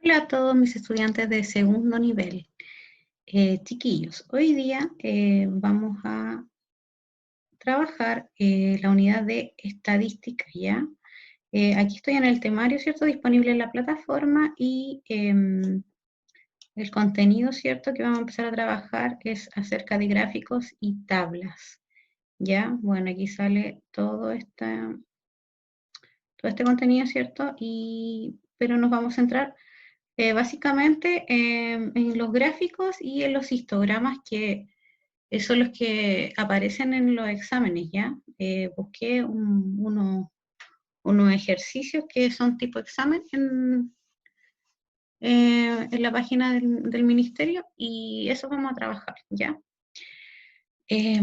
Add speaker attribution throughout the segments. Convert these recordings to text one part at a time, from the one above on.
Speaker 1: Hola a todos mis estudiantes de segundo nivel. Chiquillos, hoy día vamos a trabajar la unidad de estadística, ¿ya? Aquí estoy en el temario, ¿cierto? Disponible en la plataforma y el contenido, ¿cierto? Que vamos a empezar a trabajar es acerca de gráficos y tablas, ¿ya? Bueno, aquí sale todo este contenido, ¿cierto? Pero nos vamos a centrar básicamente en los gráficos y en los histogramas que son los que aparecen en los exámenes, ¿ya? Busqué unos ejercicios que son tipo examen en la página del ministerio y eso vamos a trabajar, ¿ya?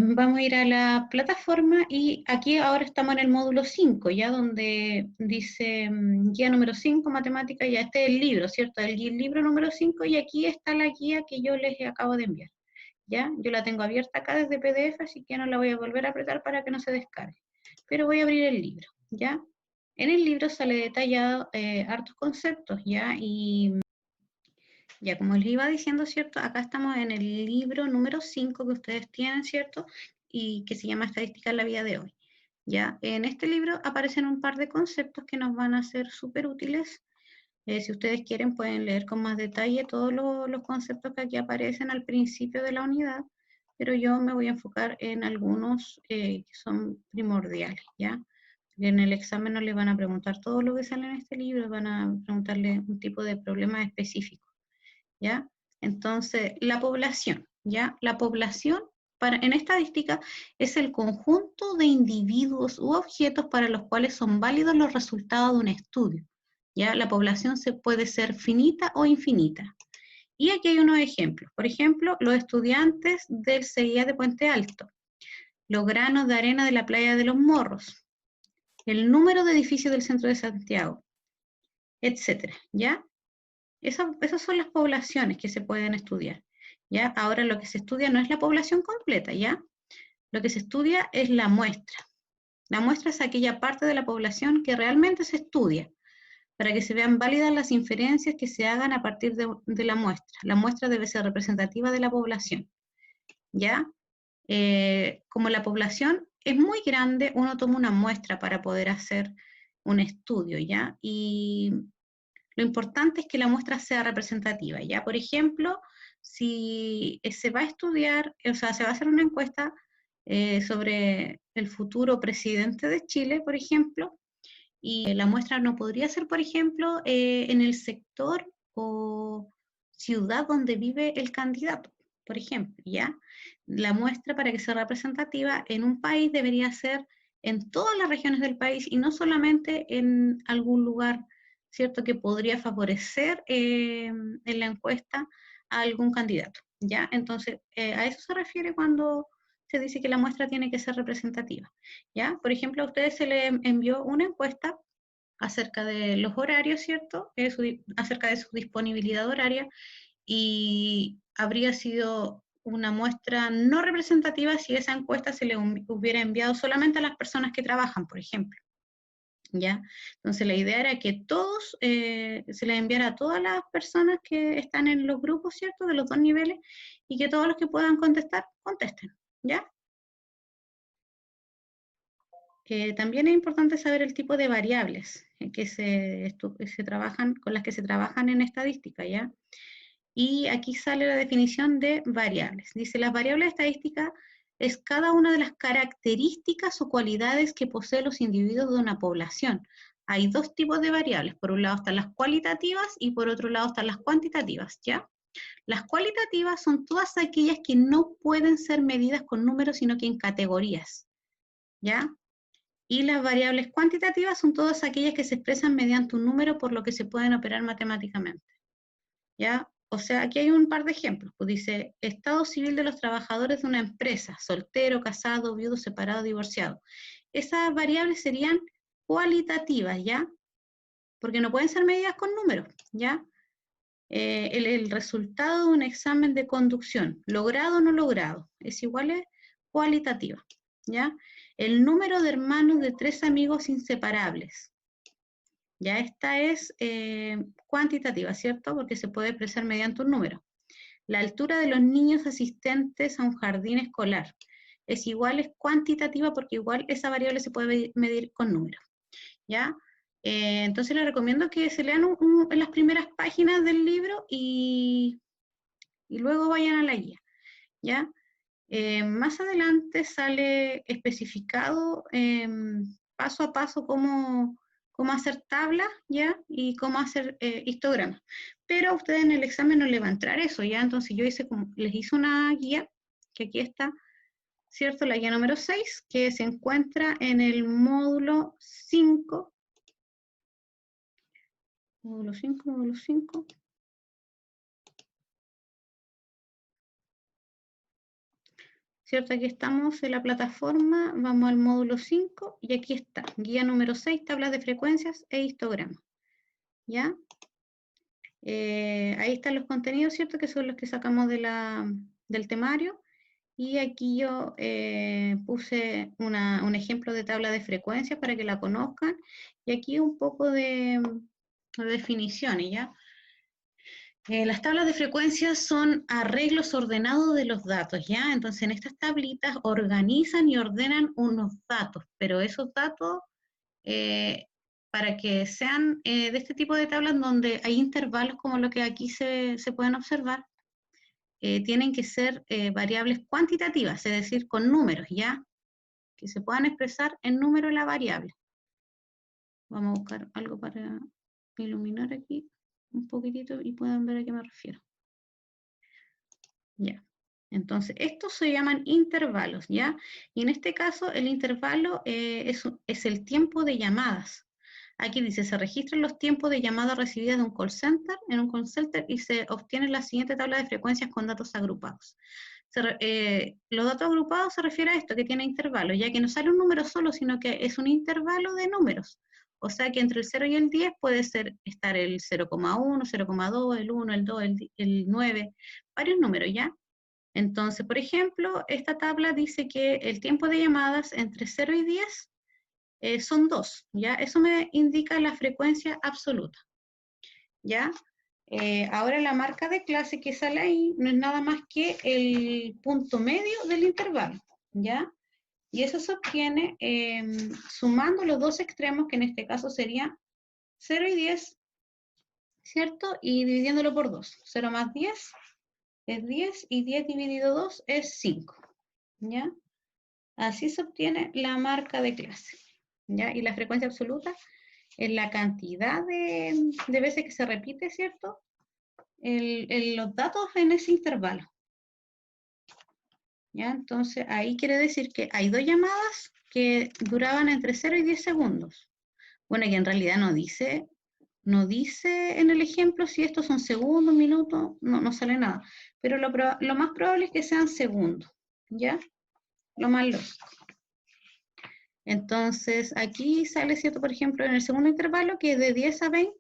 Speaker 1: Vamos a ir a la plataforma y aquí ahora estamos en el módulo 5, ya donde dice guía número 5, matemática, ya este es el libro, ¿cierto? El libro número 5 y aquí está la guía que yo les acabo de enviar, ¿ya? Yo la tengo abierta acá desde PDF, así que no la voy a volver a apretar para que no se descargue. Pero voy a abrir el libro, ¿ya? En el libro sale detallado hartos conceptos, ¿ya? Y ya, como les iba diciendo, ¿cierto? Acá estamos en el libro número 5 que ustedes tienen, ¿cierto? Y que se llama Estadística en la vida de hoy. Ya, en este libro aparecen un par de conceptos que nos van a ser súper útiles. Si ustedes quieren, pueden leer con más detalle todos los conceptos que aquí aparecen al principio de la unidad, pero yo me voy a enfocar en algunos que son primordiales, ¿ya? En el examen no le van a preguntar todo lo que sale en este libro, van a preguntarle un tipo de problema específico. ¿Ya? Entonces, la población, ¿ya? La población en estadística es el conjunto de individuos u objetos para los cuales son válidos los resultados de un estudio, ¿ya? La población puede ser finita o infinita. Y aquí hay unos ejemplos. Por ejemplo, los estudiantes del CIA de Puente Alto, los granos de arena de la playa de los Morros, el número de edificios del centro de Santiago, etcétera, ¿ya? Esas son las poblaciones que se pueden estudiar, ¿ya? Ahora lo que se estudia no es la población completa, ¿ya? Lo que se estudia es la muestra. La muestra es aquella parte de la población que realmente se estudia, para que se vean válidas las inferencias que se hagan a partir de la muestra. La muestra debe ser representativa de la población, ¿ya? Como la población es muy grande, uno toma una muestra para poder hacer un estudio, ¿ya? Y lo importante es que la muestra sea representativa, ¿ya? Por ejemplo, si se va a estudiar, o sea, se va a hacer una encuesta sobre el futuro presidente de Chile, por ejemplo, y la muestra no podría ser, por ejemplo, en el sector o ciudad donde vive el candidato, por ejemplo, ¿ya? La muestra para que sea representativa en un país debería ser en todas las regiones del país y no solamente en algún lugar, ¿cierto? Que podría favorecer en la encuesta a algún candidato, ¿ya? Entonces, a eso se refiere cuando se dice que la muestra tiene que ser representativa, ¿ya? Por ejemplo, a ustedes se les envió una encuesta acerca de los horarios, ¿cierto? Acerca de su disponibilidad horaria y habría sido una muestra no representativa si esa encuesta se le hubiera enviado solamente a las personas que trabajan, por ejemplo. ¿Ya? Entonces la idea era que todos, se les enviara a todas las personas que están en los grupos, ¿cierto? De los dos niveles, y que todos los que puedan contestar, contesten, ¿ya? También es importante saber el tipo de variables que se trabajan, con las que se trabajan en estadística, ¿ya? Y aquí sale la definición de variables. Dice, las variables estadísticas es cada una de las características o cualidades que poseen los individuos de una población. Hay dos tipos de variables. Por un lado están las cualitativas y por otro lado están las cuantitativas, ¿ya? Las cualitativas son todas aquellas que no pueden ser medidas con números, sino que en categorías, ¿ya? Y las variables cuantitativas son todas aquellas que se expresan mediante un número por lo que se pueden operar matemáticamente, ¿ya? O sea, aquí hay un par de ejemplos. Pues dice, estado civil de los trabajadores de una empresa, soltero, casado, viudo, separado, divorciado. Esas variables serían cualitativas, ¿ya? Porque no pueden ser medidas con números, ¿ya? El resultado de un examen de conducción, logrado o no logrado, es igual a cualitativa, ¿ya? El número de hermanos de 3 amigos inseparables. Ya esta es cuantitativa, ¿cierto? Porque se puede expresar mediante un número. La altura de los niños asistentes a un jardín escolar es igual, es cuantitativa porque igual esa variable se puede medir con números, ¿ya? Entonces les recomiendo que se lean en las primeras páginas del libro y luego vayan a la guía, ¿ya? Más adelante sale especificado paso a paso cómo hacer tablas, ¿ya? Y cómo hacer histogramas. Pero a ustedes en el examen no les va a entrar eso, ¿ya? Entonces yo les hice una guía, que aquí está, ¿cierto? La guía número 6, que se encuentra en el módulo 5. Módulo 5, módulo 5. ¿Cierto? Aquí estamos en la plataforma, vamos al módulo 5 y aquí está, guía número 6, tablas de frecuencias e histogramas. ¿Ya? Ahí están los contenidos, ¿cierto? Que son los que sacamos del temario. Y aquí yo puse un ejemplo de tabla de frecuencias para que la conozcan. Y aquí un poco de definiciones, ¿ya? Las tablas de frecuencias son arreglos ordenados de los datos, ¿ya? Entonces en estas tablitas organizan y ordenan unos datos, pero esos datos, para que sean de este tipo de tablas donde hay intervalos como lo que aquí se pueden observar, tienen que ser variables cuantitativas, es decir, con números, ¿ya? Que se puedan expresar en número la variable. Vamos a buscar algo para iluminar aquí un poquitito y puedan ver a qué me refiero. Ya. Entonces, estos se llaman intervalos, ¿ya? Y en este caso, el intervalo es el tiempo de llamadas. Aquí dice, se registran los tiempos de llamadas recibidas de un call center, en un call center, y se obtiene la siguiente tabla de frecuencias con datos agrupados. Los datos agrupados se refiere a esto, que tiene intervalos, ya que no sale un número solo, sino que es un intervalo de números. O sea que entre el 0 y el 10 puede estar el 0,1, 0,2, el 1, el 2, el 9, varios números, ¿ya? Entonces, por ejemplo, esta tabla dice que el tiempo de llamadas entre 0 y 10 son 2, ¿ya? Eso me indica la frecuencia absoluta, ¿ya? Ahora la marca de clase que sale ahí no es nada más que el punto medio del intervalo, ¿ya? Y eso se obtiene sumando los dos extremos, que en este caso serían 0 y 10, ¿cierto? Y dividiéndolo por 2. 0 más 10 es 10 y 10 dividido 2 es 5, ¿ya? Así se obtiene la marca de clase, ¿ya? Y la frecuencia absoluta es la cantidad de veces que se repite, ¿cierto? Los datos en ese intervalo, ¿ya? Entonces, ahí quiere decir que hay dos llamadas que duraban entre 0 y 10 segundos. Bueno, y en realidad no dice en el ejemplo si estos son segundos, minutos, no sale nada. Pero lo más probable es que sean segundos, ¿ya? Lo más lógico. Entonces, aquí sale, ¿cierto? Por ejemplo, en el segundo intervalo, que es de 10 a 20,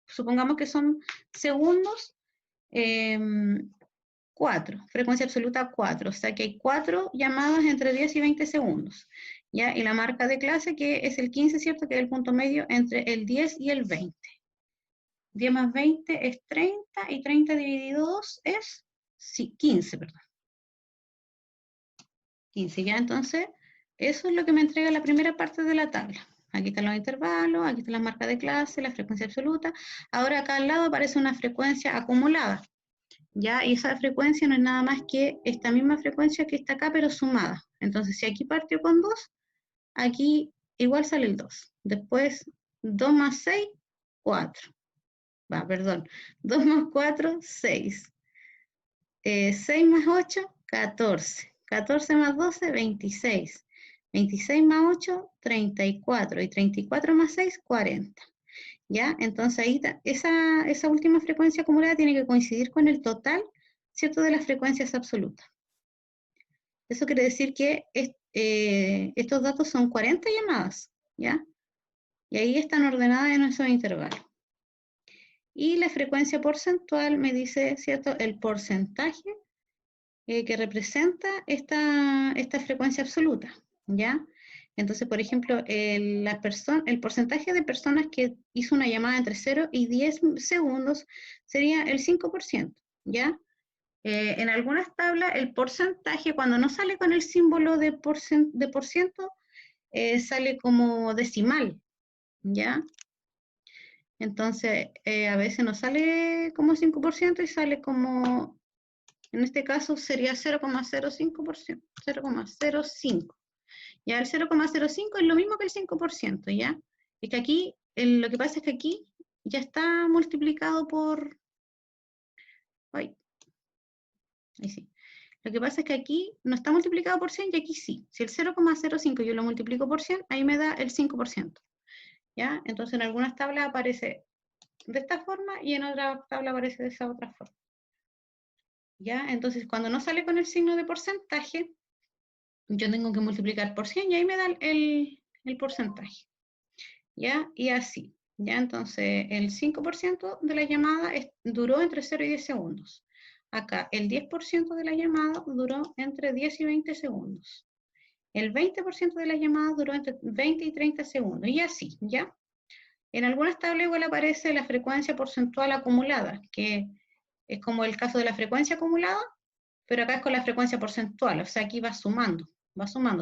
Speaker 1: supongamos que son segundos, 4, frecuencia absoluta 4, o sea que hay 4 llamadas entre 10 y 20 segundos, ¿ya? Y la marca de clase, que es el 15, ¿cierto? Que es el punto medio entre el 10 y el 20. 10 más 20 es 30, y 30 dividido 2 es 15, perdón. 15, ¿ya? Entonces, eso es lo que me entrega la primera parte de la tabla. Aquí están los intervalos, aquí está la marca de clase, la frecuencia absoluta. Ahora acá al lado aparece una frecuencia acumulada, ¿ya? Y esa frecuencia no es nada más que esta misma frecuencia que está acá, pero sumada. Entonces, si aquí partió con 2, aquí igual sale el 2. Después, 2 más 6, 4. Perdón. 2 más 4, 6. 6 más 8, 14. 14 más 12, 26. 26 más 8, 34. Y 34 más 6, 40. ¿Ya? Entonces ahí esa última frecuencia acumulada tiene que coincidir con el total, ¿cierto?, de las frecuencias absolutas. Eso quiere decir que estos datos son 40 llamadas, ¿ya? Y ahí están ordenadas en esos intervalos. Y la frecuencia porcentual me dice, ¿cierto?, el porcentaje que representa esta frecuencia absoluta, ¿ya? Entonces, por ejemplo, el porcentaje de personas que hizo una llamada entre 0 y 10 segundos sería el 5%, ¿ya? En algunas tablas, el porcentaje, cuando no sale con el símbolo de por ciento, sale como decimal, ¿ya? Entonces, a veces no sale como 5% y sale como, en este caso sería 0,05%, 0,05. Ya el 0,05 es lo mismo que el 5%, ¿ya? Es que aquí, lo que pasa es que aquí ya está multiplicado por... Ay, ahí sí. Lo que pasa es que aquí no está multiplicado por 100 y aquí sí. Si el 0,05 yo lo multiplico por 100, ahí me da el 5%. ¿Ya? Entonces en algunas tablas aparece de esta forma y en otra tabla aparece de esa otra forma. ¿Ya? Entonces cuando no sale con el signo de porcentaje, yo tengo que multiplicar por 100 y ahí me da el porcentaje. ¿Ya? Y así. ¿Ya? Entonces el 5% de la llamada duró entre 0 y 10 segundos. Acá el 10% de la llamada duró entre 10 y 20 segundos. El 20% de la llamada duró entre 20 y 30 segundos. Y así, ¿ya? En algunas tablas igual aparece la frecuencia porcentual acumulada, que es como el caso de la frecuencia acumulada, pero acá es con la frecuencia porcentual, o sea, aquí va sumando,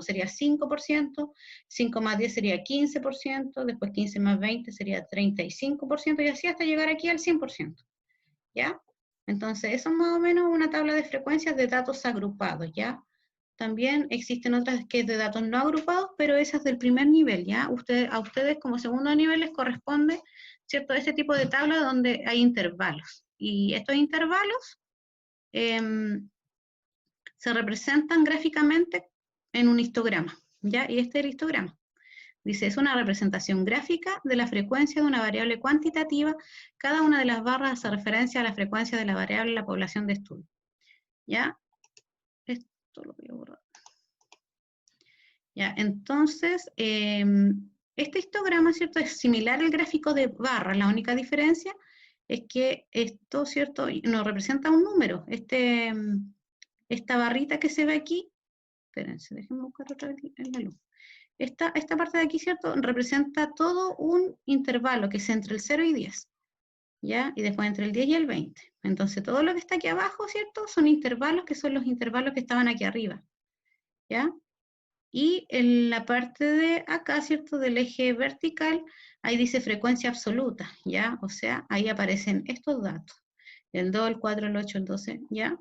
Speaker 1: sería 5%, 5 más 10 sería 15%, después 15 más 20 sería 35%, y así hasta llegar aquí al 100%, ¿ya? Entonces, eso es más o menos una tabla de frecuencias de datos agrupados, ¿ya? También existen otras que es de datos no agrupados, pero esas del primer nivel, ¿ya? A ustedes como segundo nivel les corresponde, ¿cierto? Este tipo de tabla donde hay intervalos. Y estos intervalos se representan gráficamente en un histograma, ¿ya? Y este es el histograma. Dice, es una representación gráfica de la frecuencia de una variable cuantitativa. Cada una de las barras hace referencia a la frecuencia de la variable en la población de estudio, ¿ya? Esto lo voy a borrar. Ya, entonces, este histograma, ¿cierto? Es similar al gráfico de barra. La única diferencia es que esto, ¿cierto? Nos representa un número. Esta barrita que se ve aquí, espérense, déjenme buscar otra vez en la luz. Esta parte de aquí, ¿cierto? Representa todo un intervalo que es entre el 0 y 10, ¿ya? Y después entre el 10 y el 20. Entonces, todo lo que está aquí abajo, ¿cierto? Son intervalos que son los intervalos que estaban aquí arriba, ¿ya? Y en la parte de acá, ¿cierto? Del eje vertical, ahí dice frecuencia absoluta, ¿ya? O sea, ahí aparecen estos datos. El 2, el 4, el 8, el 12, ¿ya?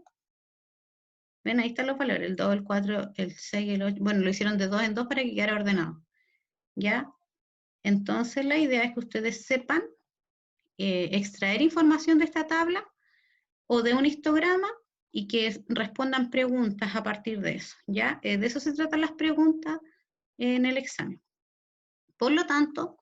Speaker 1: Ven, ahí están los valores, el 2, el 4, el 6, el 8. Bueno, lo hicieron de 2 en 2 para que quedara ordenado, ¿ya? Entonces la idea es que ustedes sepan extraer información de esta tabla o de un histograma y que respondan preguntas a partir de eso, ¿ya? De eso se tratan las preguntas en el examen. Por lo tanto,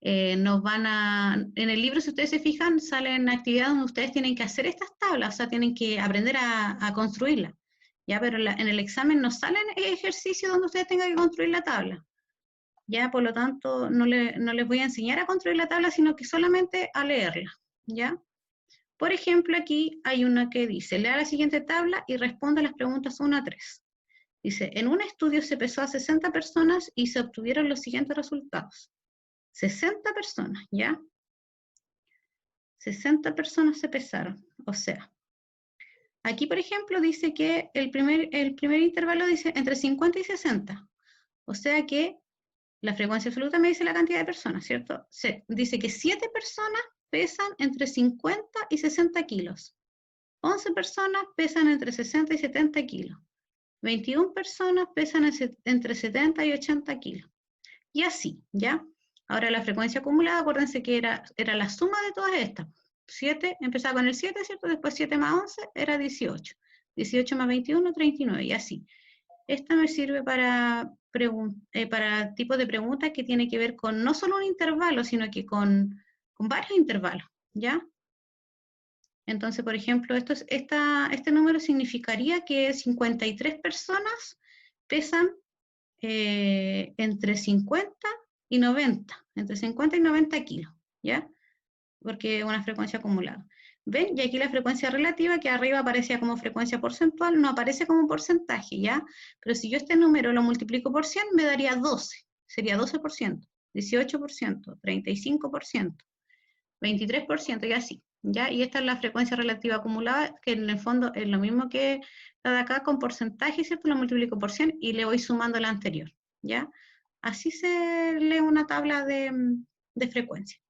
Speaker 1: en el libro, si ustedes se fijan, salen actividades donde ustedes tienen que hacer estas tablas, o sea, tienen que aprender a construirlas, ¿ya? Pero en el examen no salen ejercicios donde ustedes tengan que construir la tabla, ¿ya? Por lo tanto, no les voy a enseñar a construir la tabla, sino que solamente a leerla, ¿ya? Por ejemplo, aquí hay una que dice, lea la siguiente tabla y responda las preguntas 1 a 3. Dice, en un estudio se pesó a 60 personas y se obtuvieron los siguientes resultados. 60 personas, ¿ya? 60 personas se pesaron. O sea, aquí, por ejemplo, dice que el primer intervalo dice entre 50 y 60. O sea que la frecuencia absoluta me dice la cantidad de personas, ¿cierto? Dice que 7 personas pesan entre 50 y 60 kilos. 11 personas pesan entre 60 y 70 kilos. 21 personas pesan entre 70 y 80 kilos. Y así, ¿ya? Ahora la frecuencia acumulada, acuérdense que era la suma de todas estas. 7, empezaba con el 7, ¿cierto? Después 7 más 11 era 18. 18 más 21, 39, y así. Esta me sirve para tipos de preguntas que tiene que ver con no solo un intervalo, sino que con varios intervalos, ¿ya? Entonces, por ejemplo, este número significaría que 53 personas pesan entre 50 y 90, entre 50 y 90 kilos, ¿ya? Porque es una frecuencia acumulada. ¿Ven? Y aquí la frecuencia relativa, que arriba aparecía como frecuencia porcentual, no aparece como porcentaje, ¿ya? Pero si yo este número lo multiplico por 100, me daría 12. Sería 12%, 18%, 35%, 23% y así, ¿ya? Y esta es la frecuencia relativa acumulada, que en el fondo es lo mismo que la de acá con porcentaje, ¿cierto? Lo multiplico por 100 y le voy sumando la anterior, ¿ya? Así se lee una tabla de frecuencia.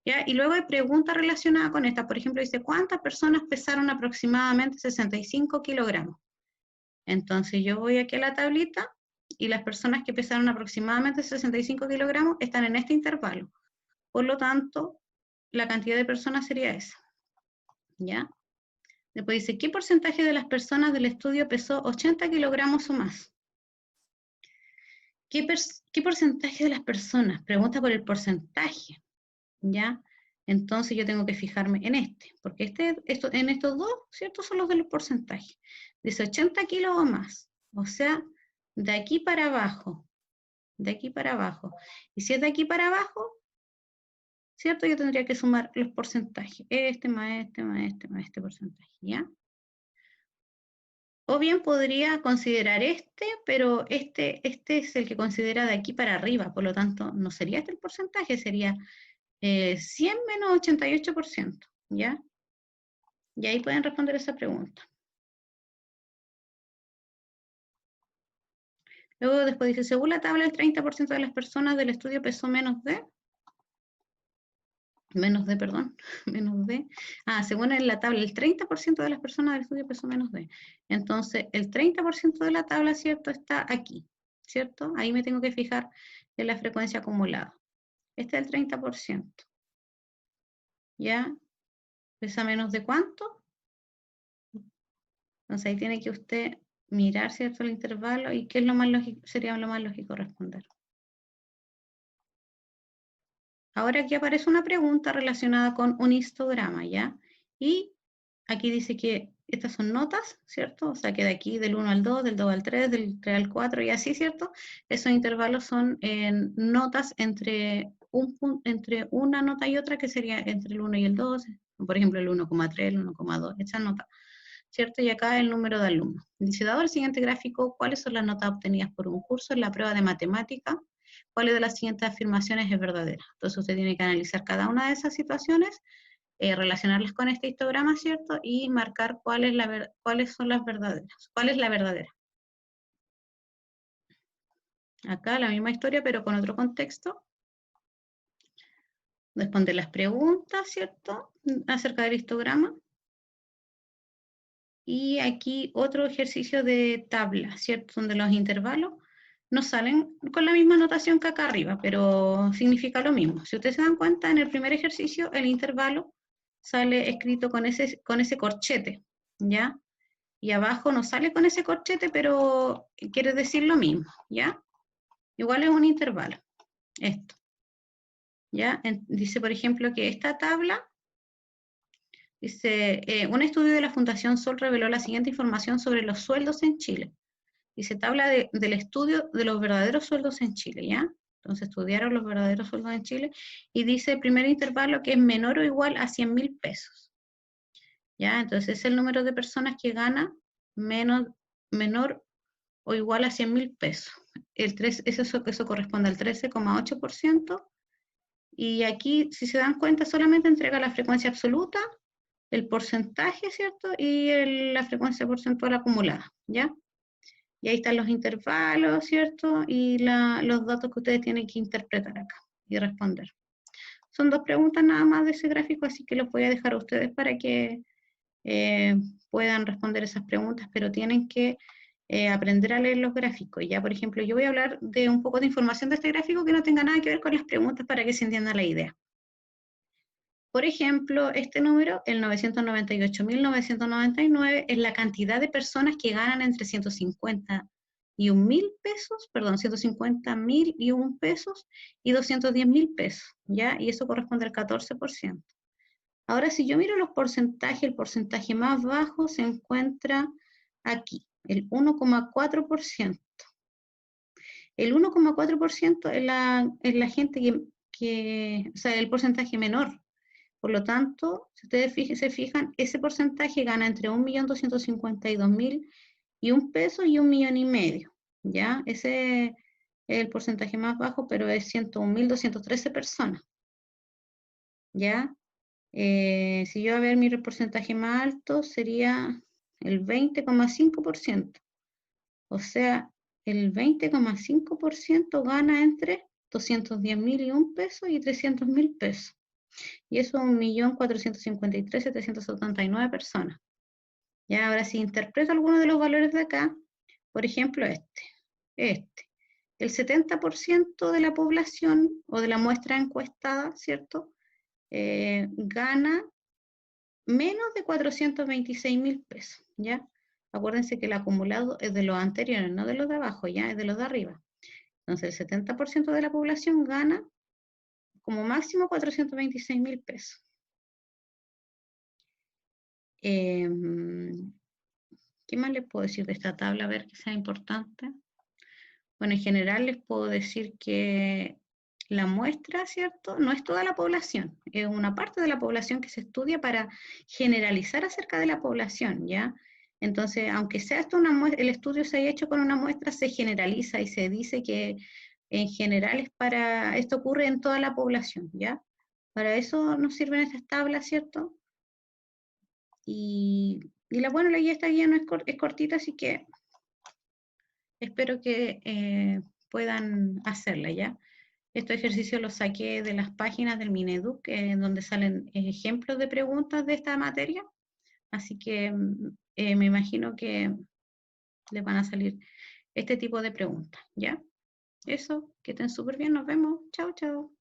Speaker 1: ¿Ya? Y luego hay preguntas relacionadas con esta. Por ejemplo, dice, ¿cuántas personas pesaron aproximadamente 65 kilogramos? Entonces yo voy aquí a la tablita y las personas que pesaron aproximadamente 65 kilogramos están en este intervalo. Por lo tanto, la cantidad de personas sería esa. ¿Ya? Después dice, ¿qué porcentaje de las personas del estudio pesó 80 kilogramos o más? ¿Qué porcentaje de las personas? Pregunta por el porcentaje. ¿Ya? Entonces yo tengo que fijarme en este, porque en estos dos, ¿cierto? Son los de los porcentajes. Dice 80 kilos o más, o sea, de aquí para abajo, de aquí para abajo. Y si es de aquí para abajo, ¿cierto? Yo tendría que sumar los porcentajes, este más este más este más este porcentaje, ¿ya? O bien podría considerar este, pero este es el que considera de aquí para arriba, por lo tanto, no sería este el porcentaje, sería 100 menos 88%, ¿ya? Y ahí pueden responder esa pregunta. Luego después dice, según la tabla, el 30% de las personas del estudio pesó menos de, según la tabla, el 30% de las personas del estudio pesó menos de. Entonces, el 30% de la tabla, ¿cierto? Está aquí, ¿cierto? Ahí me tengo que fijar en la frecuencia acumulada. Este es el 30%. ¿Ya? ¿Pesa menos de cuánto? Entonces ahí tiene que usted mirar, ¿cierto? El intervalo y qué es lo más lógico, sería lo más lógico responder. Ahora aquí aparece una pregunta relacionada con un histograma, ¿ya? Y aquí dice que estas son notas, ¿cierto? O sea, que de aquí del 1 al 2, del 2 al 3, del 3 al 4 y así, ¿cierto? Esos intervalos son notas entre una nota y otra, que sería entre el 1 y el 2, por ejemplo, el 1,3, el 1,2, esa nota, ¿cierto? Y acá el número de alumnos. Dice, dado el siguiente gráfico, ¿cuáles son las notas obtenidas por un curso en la prueba de matemática? ¿Cuál de las siguientes afirmaciones es verdadera? Entonces usted tiene que analizar cada una de esas situaciones, relacionarlas con este histograma, ¿cierto? Y marcar cuáles son las verdaderas. ¿Cuál es la verdadera? Acá la misma historia, pero con otro contexto. Responder las preguntas, ¿cierto? Acerca del histograma. Y aquí otro ejercicio de tabla, ¿cierto? Donde los intervalos no salen con la misma notación que acá arriba, pero significa lo mismo. Si ustedes se dan cuenta, en el primer ejercicio el intervalo sale escrito con ese corchete, ¿ya? Y abajo no sale con ese corchete, pero quiere decir lo mismo, ¿ya? Igual es un intervalo, esto, ¿ya? Dice, por ejemplo, que esta tabla, dice, un estudio de la Fundación Sol reveló la siguiente información sobre los sueldos en Chile. Dice, tabla del estudio de los verdaderos sueldos en Chile, ¿ya? Entonces estudiaron los verdaderos sueldos en Chile y dice el primer intervalo que es menor o igual a 100.000 pesos, ¿ya? Entonces es el número de personas que gana menor o igual a 100.000 pesos. Eso corresponde al 13,8%. Y aquí, si se dan cuenta, solamente entrega la frecuencia absoluta, el porcentaje, ¿cierto? Y la frecuencia porcentual acumulada, ¿ya? Y ahí están los intervalos, ¿cierto? Y los datos que ustedes tienen que interpretar acá y responder. Son dos preguntas nada más de ese gráfico, así que los voy a dejar a ustedes para que puedan responder esas preguntas, pero tienen que aprender a leer los gráficos. Ya, por ejemplo, yo voy a hablar de un poco de información de este gráfico que no tenga nada que ver con las preguntas para que se entienda la idea. Por ejemplo, este número, el 998.999, es la cantidad de personas que ganan entre 150.000 pesos, perdón, 150.001 pesos y 210.000 pesos, ¿ya? Y eso corresponde al 14%. Ahora, si yo miro los porcentajes, el porcentaje más bajo se encuentra aquí, el 1,4%. El 1,4% es la gente o sea, el porcentaje menor. Por lo tanto, si ustedes se fijan, ese porcentaje gana entre 1.252.000 y $1 y 1,5 millones, ¿ya? Ese es el porcentaje más bajo, pero es 101.213 personas, ¿ya? Si yo a ver mi porcentaje más alto sería el 20,5%. O sea, el 20,5% gana entre 210.000 y $1 y 300.000 pesos. Y eso es 1.453.779 personas. Ya, ahora si interpreto algunos de los valores de acá, por ejemplo este. El 70% de la población o de la muestra encuestada, ¿cierto? Gana menos de 426.000 pesos, ¿ya? Acuérdense que el acumulado es de los anteriores, no de los de abajo, ya es de los de arriba. Entonces, el 70% de la población gana como máximo 426.000 pesos. ¿Qué más les puedo decir de esta tabla? A ver que sea importante. Bueno, en general les puedo decir que la muestra, ¿cierto? No es toda la población, es una parte de la población que se estudia para generalizar acerca de la población, ¿ya? Entonces, aunque sea esto el estudio se haya hecho con una muestra, se generaliza y se dice que en general esto ocurre en toda la población, ¿ya? Para eso nos sirven estas tablas, ¿cierto? Y la guía esta guía no es cortita, así que espero que puedan hacerla, ¿ya? Estos ejercicios los saqué de las páginas del Mineduc, donde salen ejemplos de preguntas de esta materia, así que me imagino que les van a salir este tipo de preguntas, ¿ya? Eso, que estén súper bien, nos vemos, chao, chao.